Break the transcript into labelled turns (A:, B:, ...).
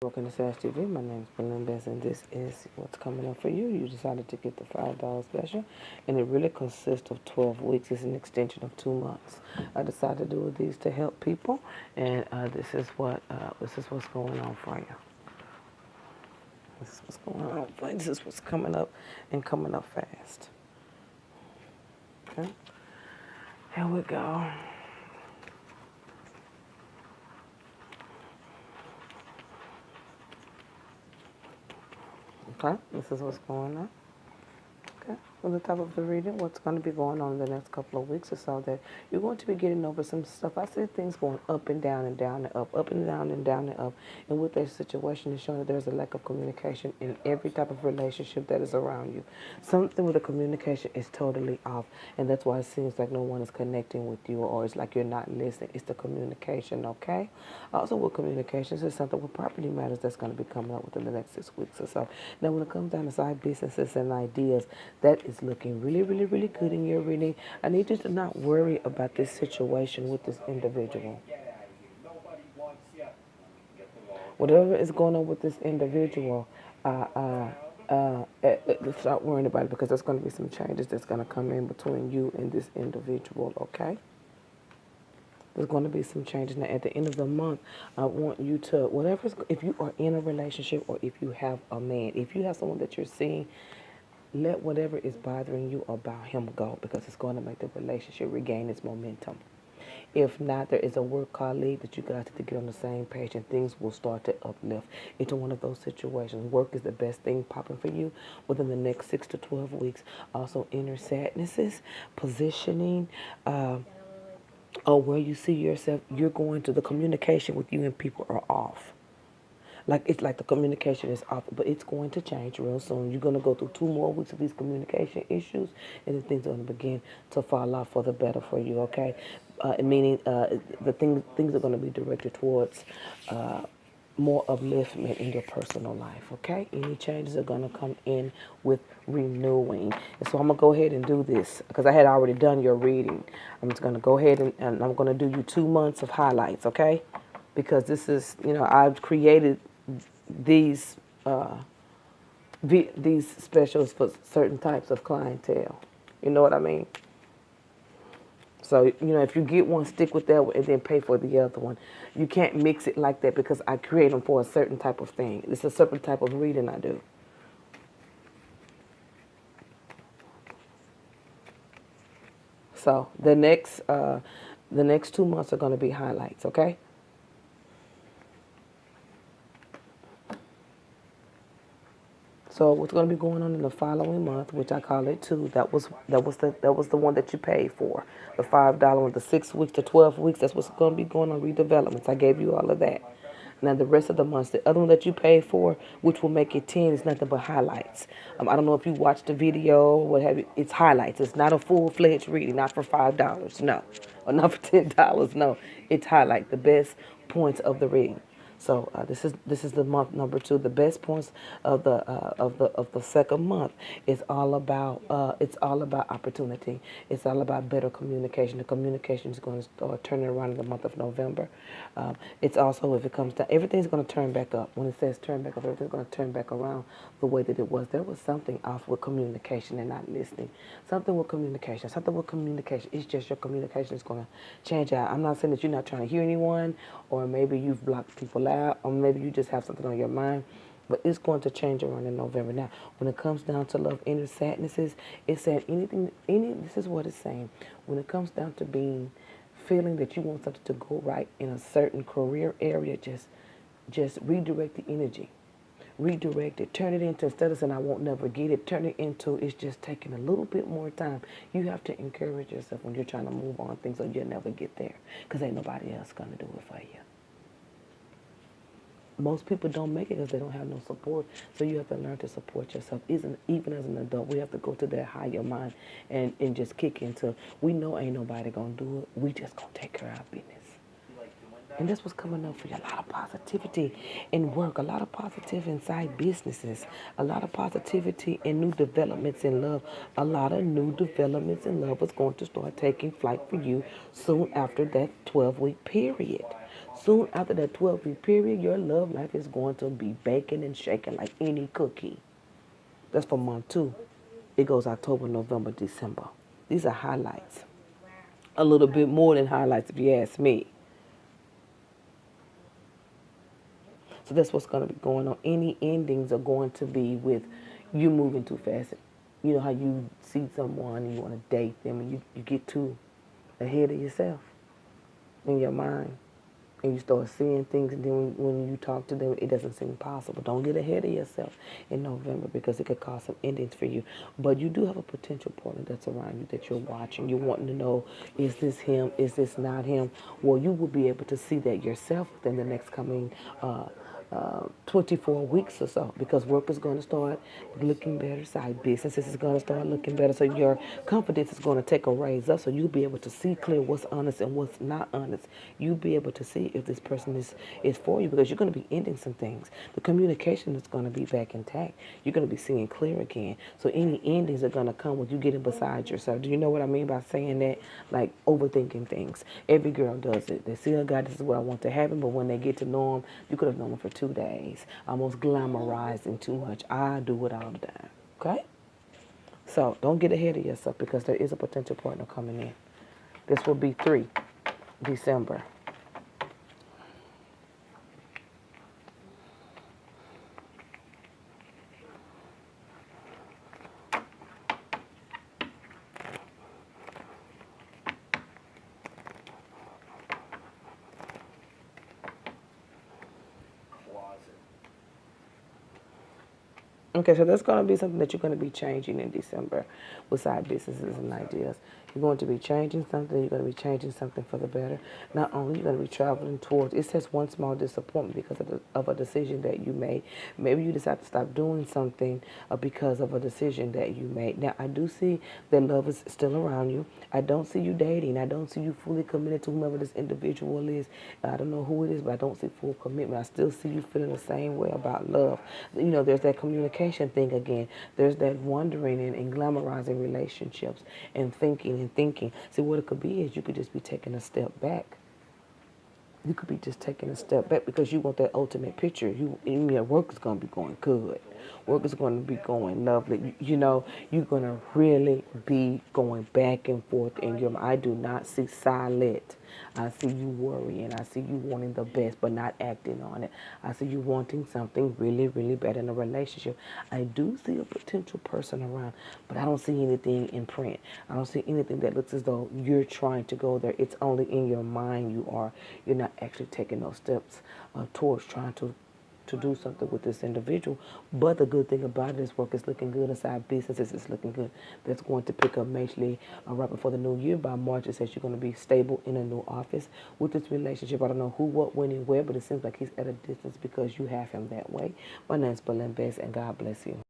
A: Welcome to Sash TV. My name is Belinda Bess, and this is what's coming up for you. You decided to get the $5 special, and it really consists of 12 weeks. It's an extension of 2 months. I decided to do these to help people, and this is what's going on for you. This is what's going on for you. This is what's coming up and coming up fast. Okay, here we go. Okay, this is what's going on. Okay, from the top of the reading, what's going to be going on in the next couple of weeks or so, that you're going to be getting over some stuff. I see things going up and down and down and up and down and down and up. And with that situation, it's showing that there's a lack of communication in every type of relationship that is around you. Something with the communication is totally off, and that's why it seems like no one is connecting with you, or it's like you're not listening. It's the communication, okay? Also, with communications, it's something with property matters that's going to be coming up within the next 6 weeks or so. Now, when it comes down to side businesses and ideas, that is looking really, really, really good in your reading. I need you to not worry about this situation with this individual. Whatever is going on with this individual, stop worrying about it, because there's going to be some changes that's going to come in between you and this individual, okay? There's going to be some changes. Now, at the end of the month, I want you to, if you are in a relationship, or if you have a man, if you have someone that you're seeing, let whatever is bothering you about him go, because it's going to make the relationship regain its momentum. If not, there is a work colleague that you guys have to get on the same page, and things will start to uplift into one of those situations. Work is the best thing popping for you within the next 6 to 12 weeks. Also, inner sadnesses, positioning, or where you see yourself, you're going to, the communication with you and people are off. Like, it's like the communication is off, but it's going to change real soon. You're going to go through 2 more weeks of these communication issues, and then things are going to begin to fall off for the better for you, okay? Meaning the things are going to be directed towards more upliftment in your personal life, okay? Any changes are going to come in with renewing. And so I'm going to go ahead and do this, because I had already done your reading. I'm just going to go ahead and I'm going to do you 2 months of highlights, okay? Because this is, I've created these these specials for certain types of clientele. You know what I mean? So, if you get one, stick with that one and then pay for the other one. You can't mix it like that, because I create them for a certain type of thing. It's a certain type of reading I do. So the next 2 months are going to be highlights, okay? So what's going to be going on in the following month, which I call it two, that was the one that you paid for, the $5, the 6 weeks, the 12 weeks. That's what's going to be going on, redevelopments. I gave you all of that. Now the rest of the months, the other one that you paid for, which will make it 10, is nothing but highlights. I don't know if you watched the video or what have you. It's highlights. It's not a full-fledged reading, not for $5, no, or not for $10, no. It's highlight the best points of the reading. So this is the month number 2. The best points of the second month is all about opportunity. It's all about better communication. The communication is going to start turning around in the month of November. It's also, if it comes down, everything's going to turn back up. When it says turn back up, everything's going to turn back around the way that it was. There was something off with communication and not listening. Something with communication. Something with communication. It's just your communication is going to change out. I'm not saying that you're not trying to hear anyone, or maybe you've blocked people out, or maybe you just have something on your mind. But it's going to change around in November. Now, when it comes down to love, inner sadnesses, it's saying this is what it's saying. When it comes down to feeling that you want something to go right in a certain career area, just redirect the energy. Redirect it. Turn it into, instead of saying I won't never get it, turn it into it's just taking a little bit more time. You have to encourage yourself when you're trying to move on things, or you'll never get there, because ain't nobody else going to do it for you. Most people don't make it because they don't have no support. So you have to learn to support yourself. Even as an adult, we have to go to that higher mind and just kick into, we know ain't nobody going to do it. We just going to take care of our business. And that's what's coming up for you. A lot of positivity in work, a lot of positivity inside businesses, a lot of positivity in new developments in love. A lot of new developments in love is going to start taking flight for you soon after that 12-week period. Soon after that 12-week period, your love life is going to be baking and shaking like any cookie. That's for month 2. It goes October, November, December. These are highlights. A little bit more than highlights if you ask me. So that's what's going to be going on. Any endings are going to be with you moving too fast. You know how you see someone and you want to date them and you get too ahead of yourself in your mind. And you start seeing things, and then when you talk to them, it doesn't seem possible. Don't get ahead of yourself in November because it could cause some endings for you. But you do have a potential partner that's around you that you're watching. You're wanting to know, is this him? Is this not him? Well, you will be able to see that yourself within the next coming 24 weeks or so, because work is going to start looking better, side businesses is going to start looking better, so your confidence is going to take a raise up, so you'll be able to see clear what's honest and what's not honest. You'll be able to see if this person is for you, because you're going to be ending some things. The communication is going to be back intact. You're going to be seeing clear again. So any endings are going to come with you getting beside yourself. Do you know what I mean by saying that? Like overthinking things. Every girl does it. They see a guy, this is what I want to happen, but when they get to know him, you could have known him for 2 days. Almost glamorizing too much. I do it all the time. Okay? So don't get ahead of yourself, because there is a potential partner coming in. This will be 3 December. Okay, so that's going to be something that you're going to be changing in December with side businesses and ideas. You're going to be changing something. You're going to be changing something for the better. Not only you're going to be traveling towards, it says one small disappointment because of a decision that you made. Maybe you decide to stop doing something because of a decision that you made. Now, I do see that love is still around you. I don't see you dating. I don't see you fully committed to whomever this individual is. I don't know who it is, but I don't see full commitment. I still see you feeling the same way about love. You know, there's that communication thing again. There's that wondering and glamorizing relationships and thinking and thinking. See, what it could be is you could just be taking a step back. You could be just taking a step back because you want that ultimate picture. Your work is going to be going good. Work is going to be going lovely. You know, you're going to really be going back and forth in your mind. I do not see silent. I see you worrying. I see you wanting the best but not acting on it. I see you wanting something really, really bad in a relationship. I do see a potential person around, but I don't see anything in print. I don't see anything that looks as though you're trying to go there. It's only in your mind you are. You're not actually taking those steps towards trying to do something with this individual. But the good thing about it is work is looking good, inside businesses is looking good. That's going to pick up majorly right before the new year. By March, it says you're going to be stable in a new office with this relationship. I don't know who, what, when, and where, but it seems like he's at a distance because you have him that way. My name's Belen Best, and God bless you.